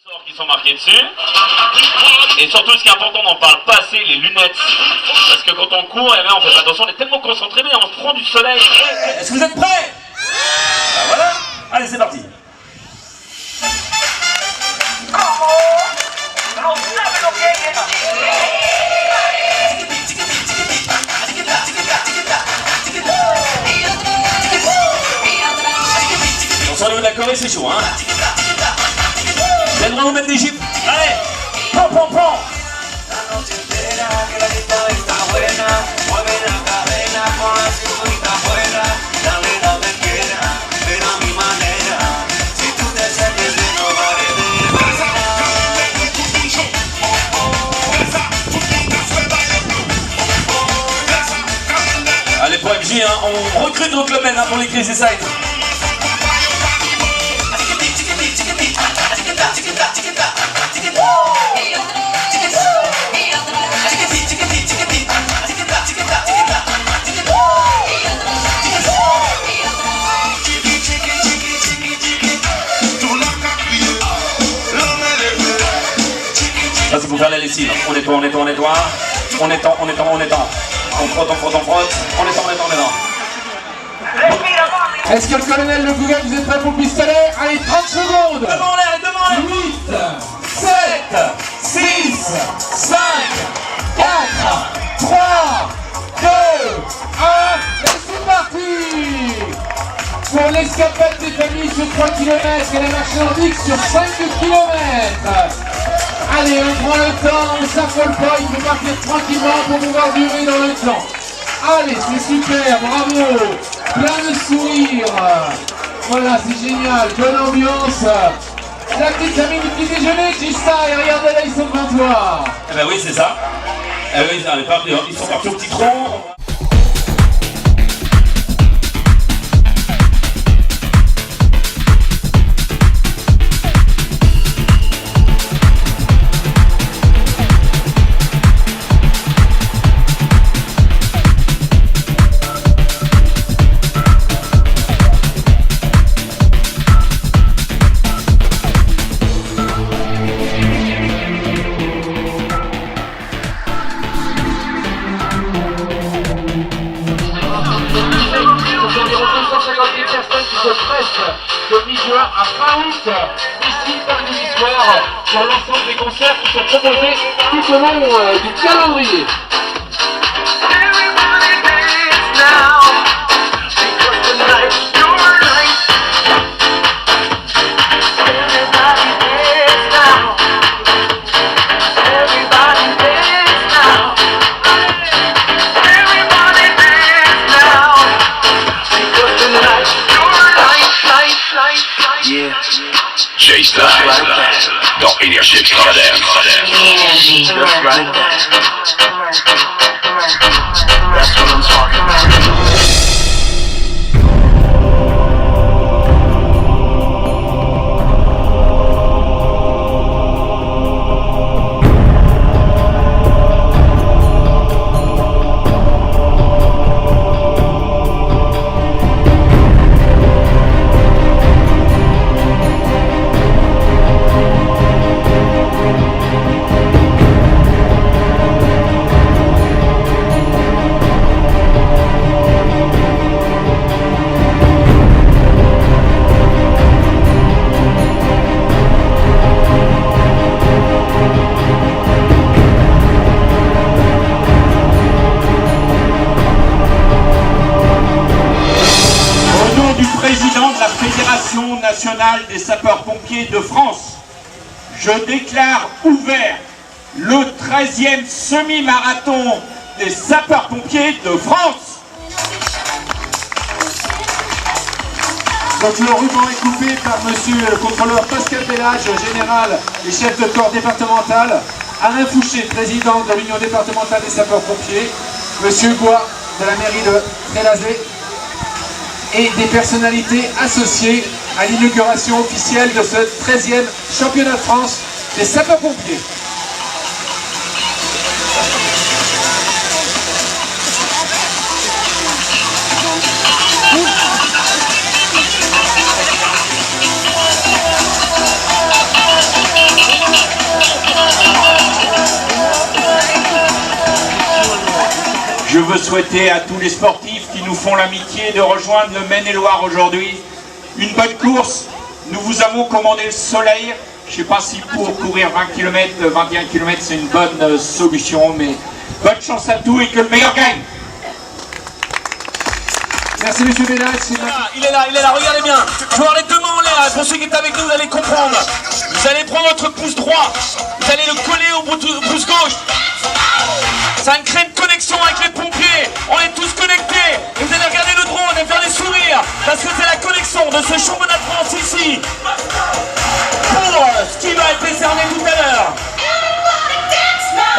Sorts qui sont marqués dessus. Et surtout, ce qui est important, on parle pas assez, les lunettes. Parce que quand on court, et là, on fait pas attention, on est tellement concentré, mais on se prend du soleil. Est-ce que vous êtes prêts? Ben voilà. Allez, c'est parti. Attention, au niveau de la Corée, c'est chaud, hein. Vous avez le droit de vous mettre des gifles. Allez, pom pom pom. Allez, pour MJ, hein, on recrute donc le même pour les Crazy Side. Ça c'est pour faire la lessive. On nettoie, on nettoie, on nettoie. On étend, on étend, on étend. On frotte, on frotte, on frotte. On étend, on étend, on étend. Est-ce que le colonel Le Gougal, vous êtes prêt pour le pistolet? Allez, 30 secondes. Devant l'air, devant l'air. 8, 7, 6, 5, 4, 3, 2, 1, et c'est parti. Pour l'escapade des familles sur 3 km et la marche nordique sur 5 km. Allez, on prend le temps, on s'affole pas, il faut partir tranquillement pour pouvoir durer dans le temps. Allez, c'est super, bravo. Plein de sourires. Voilà, c'est génial, bonne ambiance. La petite famille du petit déjeuner, G-Style, regardez là, ils sont devant toi. Eh ben oui, c'est ça. Eh oui, ils sont partis au petit tronc. de mi-juin à fin août, ici par le soir, sur l'ensemble des concerts qui sont proposés tout au long du calendrier. J-Style dans Énergie Extravagance. Énergie. Just like that. That's what I'm talking about. Fédération nationale des sapeurs-pompiers de France, je déclare ouvert le 13e semi-marathon des sapeurs-pompiers de France. Donc le ruban est coupé par monsieur le contrôleur Pascal Bellage, général et chef de corps départemental, Alain Fouché, président de l'Union départementale des sapeurs-pompiers, monsieur Goua de la mairie de Trélazé, et des personnalités associées à l'inauguration officielle de ce 13e championnat de France des sapeurs-pompiers. veux souhaiter à tous les sportifs qui nous font l'amitié de rejoindre le Maine-et-Loire aujourd'hui une bonne course. Nous vous avons commandé le soleil. Je ne sais pas si pour courir 20 km, 21 km c'est une bonne solution, mais bonne chance à tous et que le meilleur gagne. Merci monsieur Bénat. Il est là, regardez bien. Je vais avoir les deux mains en l'air. Pour ceux qui sont avec nous, vous allez comprendre. Vous allez prendre votre pouce droit, vous allez le coller au pouce gauche. Ça crée une connexion avec les pompiers. On est tous connectés. Et vous allez regarder le drone et faire des sourires. Parce que c'est la connexion de ce championnat de France ici. Pour ce qui va être décerné tout à l'heure.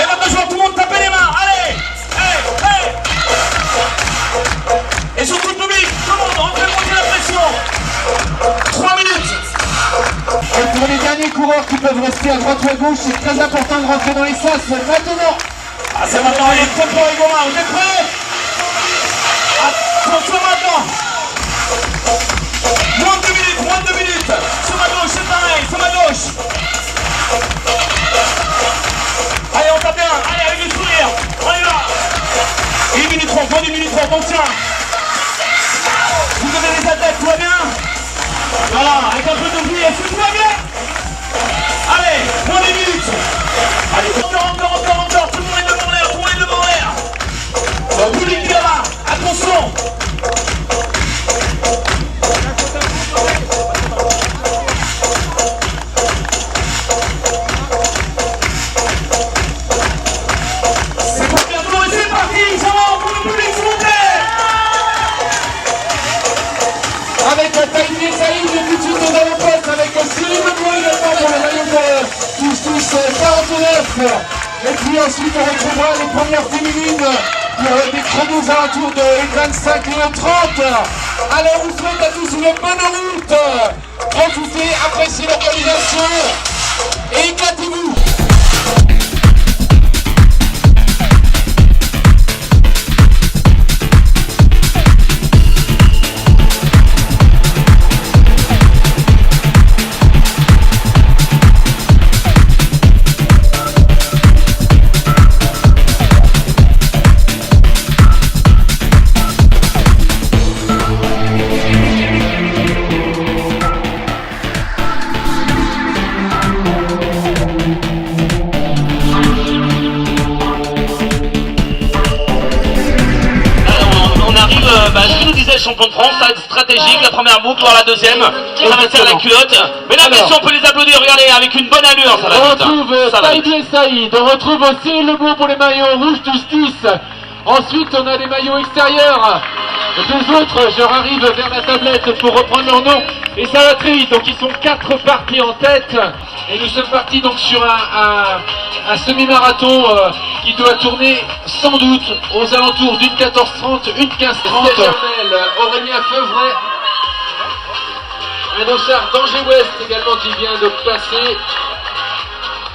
Et maintenant, je vois tout le monde taper les mains. Allez, hey. Et surtout le public, tout le monde, rentrez monter la pression. 3 minutes. Et pour les derniers coureurs qui peuvent rester à droite ou à gauche, c'est très important de rentrer dans les sas maintenant. Ah, c'est maintenant, il est très fort, les Romains, vous êtes prêts? Attention maintenant. Moins de 2 minutes. Sur ma gauche, c'est pareil, sur ma gauche. Allez, on tape bien, allez, avec le sourire, on y va. 1 minute 30, moins d'1 minute 30, on tient. Vous avez les attaques, tout va bien? Voilà, avec un peu de bruit, est-ce que tout va bien? Allez, moins d'1 minute. Allez, encore, tout le monde est devant l'air, Le public qui est là, attention. C'est pas bien, c'est parti, ça va, pour le public, s'il vous plaît. Avec Taïdé Saïd, tout de suite nous allons passer avec Cyril Leblanc également pour le maillot de tous 49. Et puis ensuite on retrouvera les premières féminines pour des chronos à un tour de 25 et 30. Alors on vous souhaite à tous une bonne route. Profitez, appréciez l'organisation et éclatez-vous. Ce que nous disait le champion de France, ça va être stratégique, la première boucle, voire la deuxième, on va mettre la culotte. Mesdames et messieurs, on peut les applaudir, regardez, avec une bonne allure, ça va On vite. retrouve Ça va vite. Taïdé Saïd, on retrouve aussi Leblanc pour les maillots rouges justice. Ensuite, on a les maillots extérieurs. Deux autres, je arrive vers la tablette pour reprendre leur nom. Et ça va très vite, donc ils sont 4 partis en tête. Et nous sommes partis donc sur un semi-marathon qui doit tourner sans doute aux alentours d'une 14h30, une 15h30. Aurélien Feuvret, un dossard d'Angers Ouest également qui vient de passer.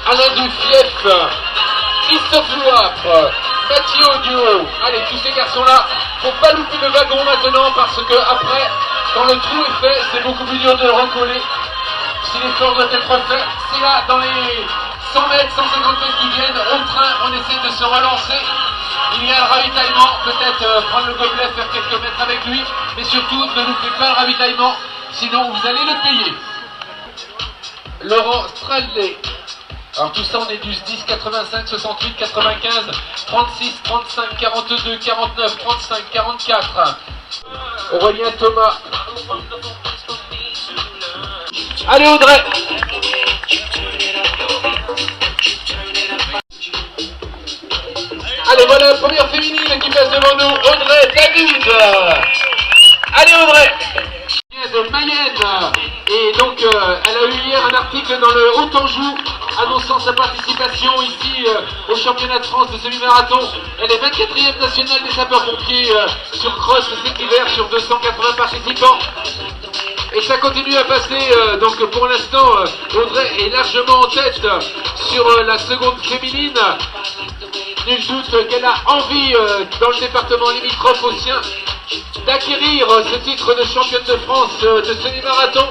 Alain Dufief, Christophe Louapre, Mathieu Audio. Allez, tous ces garçons-là, faut pas louper le wagon maintenant parce que après, quand le trou est fait, c'est beaucoup plus dur de le recoller. Si l'effort doit être fait, c'est là dans les 100 mètres, 150 mètres qui viennent, au train, on essaie de se relancer. Il y a le ravitaillement, peut-être prendre le gobelet, faire quelques mètres avec lui, mais surtout ne loupez pas le ravitaillement, sinon vous allez le payer. Laurent Strallet. Alors tout ça on est du 10, 85, 68, 95, 36, 35, 42, 49, 35, 44. Aurélien Thomas. Allez Audrey. Allez voilà la première féminine qui passe devant nous, Audrey David. Allez Audrey. De Mayenne. Et donc elle a eu hier un article dans le Haut-Anjou annonçant sa participation ici au championnat de France de semi-marathon. Elle est 24e nationale des sapeurs-pompiers sur cross cet hiver sur 280 participants. Et ça continue à passer, donc pour l'instant Audrey est largement en tête sur la seconde féminine. Nul doute qu'elle a envie dans le département limitrophe au sien d'acquérir ce titre de championne de France de semi-marathon.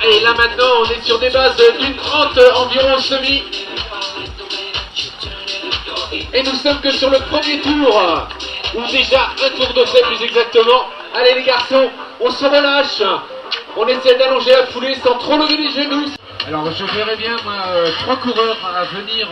Et là maintenant on est sur des bases d'une 30 environ semi. Et nous sommes que sur le premier tour. ou déjà un tour de fait plus exactement. Allez les garçons, on se relâche. On essaie d'allonger la foulée sans trop lever les genoux. Alors je verrai bien moi, 3 coureurs à venir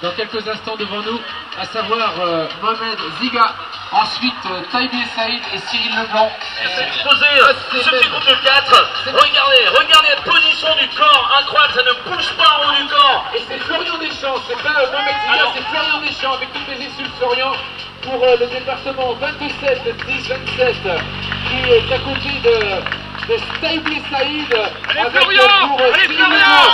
dans quelques instants devant nous, à savoir Mohamed Ziga, ensuite Taïbi Saïd et Cyril Leblanc. C'est exposé, ce petit groupe de 4. Regardez la position du corps, incroyable, ça ne bouge pas en haut du corps. Et c'est Florian Deschamps, c'est pas Mohamed Ziga, c'est Florian Deschamps, avec toutes les excuses Florian, pour le département 27-10-27, qui est à côté de Taïbi Saïd, avec Florian, pour allez, Cyril Florian. Leblanc.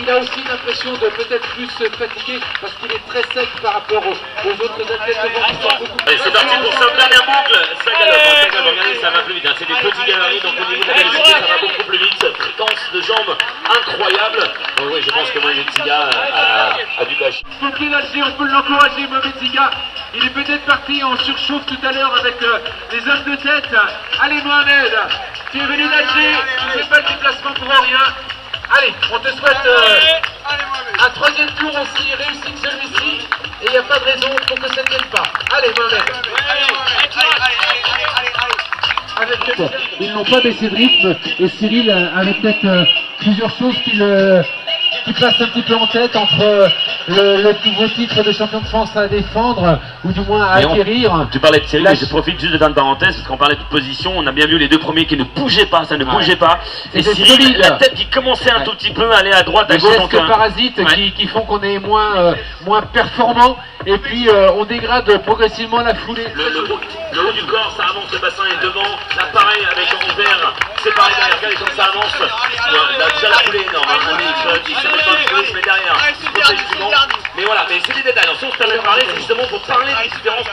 Il a aussi l'impression de peut-être plus fatigué parce qu'il est très sec par rapport aux autres athlètes devant qui sont beaucoup plus. Allez, c'est parti pour sa dernière boucle. Ça galope, regardez, ça va plus vite. Hein. C'est des petits gabarits, donc au niveau de la vélocité, ça va beaucoup plus vite. Fréquence de jambes incroyable. Donc, oui, je pense que Mohamed Ziga a du lâcher. Il faut plus lâcher, on peut l'encourager, Mohamed Ziga. Il est peut-être parti en surchauffe tout à l'heure avec les hommes de tête. Allez Mohamed, tu es venu lâcher, tu ne fais pas le déplacement pour rien. Allez, on te souhaite un 3e tour aussi réussi que celui-ci. Et il n'y a pas de raison pour que ça ne vienne pas. Allez Mohamed. Ils n'ont pas baissé de rythme et Cyril avait peut-être plusieurs choses qui passent un petit peu en tête entre le nouveau titre de champion de France à défendre ou du moins à acquérir. Tu parlais de Cyril, mais je profite juste de faire une parenthèse parce qu'on parlait de position. On a bien vu les 2 premiers qui ne bougeaient pas, ça ne bougeait pas. Et Cyril, la tête qui commençait un tout petit peu à aller à droite, à gauche. Des gestes parasites qui font qu'on est moins performant et puis on dégrade progressivement la foulée. Le haut du corps, ça avance, le bassin est devant. Là, pareil, avec en vert, c'est pareil derrière, regardez comme ça avance. Là, déjà la foulée est énorme. Il se met pas de foulée, il se met derrière. Mais voilà, mais c'est des détails. Alors, si on se permet de parler, c'est justement pour parler des différences.